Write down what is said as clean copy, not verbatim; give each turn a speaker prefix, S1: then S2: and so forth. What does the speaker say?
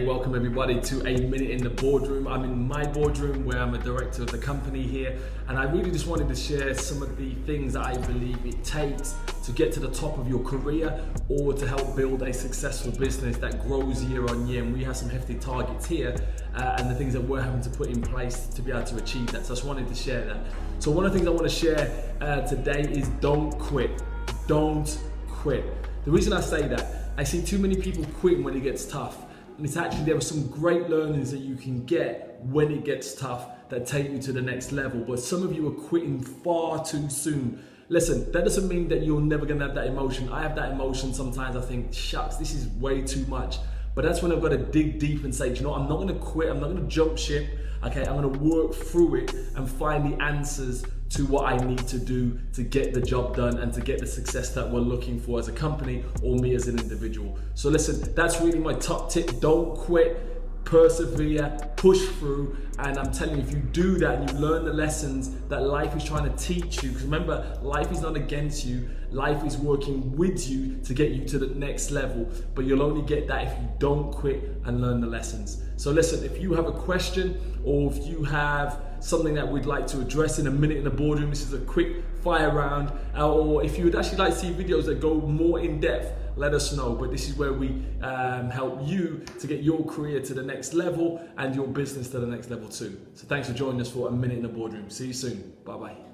S1: welcome everybody to A Minute in the Boardroom. I'm in my boardroom where I'm a director of the company here, and I really just wanted to share some of the things that I believe it takes to get to the top of your career or to help build a successful business that grows year on year. And we have some hefty targets here and the things that we're having to put in place to be able to achieve that. So I just wanted to share that. So one of the things I want to share today is don't quit. Don't quit. The reason I say that, I see too many people quitting when it gets tough. And it's actually, there are some great learnings that you can get when it gets tough that take you to the next level. But some of you are quitting far too soon. Listen, that doesn't mean that you're never gonna have that emotion. I have that emotion sometimes. I think, shucks, this is way too much. But that's when I've got to dig deep and say, you know what, I'm not gonna quit, I'm not gonna jump ship. Okay, I'm gonna work through it and find the answers to what I need to do to get the job done and to get the success that we're looking for as a company or me as an individual. So listen, that's really my top tip. Don't quit, persevere, push through. And I'm telling you, if you do that and you learn the lessons that life is trying to teach you, because remember, life is not against you, life is working with you to get you to the next level. But you'll only get that if you don't quit and learn the lessons. So listen, if you have a question or if you have something that we'd like to address in a minute in the boardroom, this is a quick fire round, or if you would actually like to see videos that go more in depth, let us know. But this is where we help you to get your career to the next level and your business to the next level too. So thanks for joining us for A Minute in the Boardroom. See you soon. Bye bye.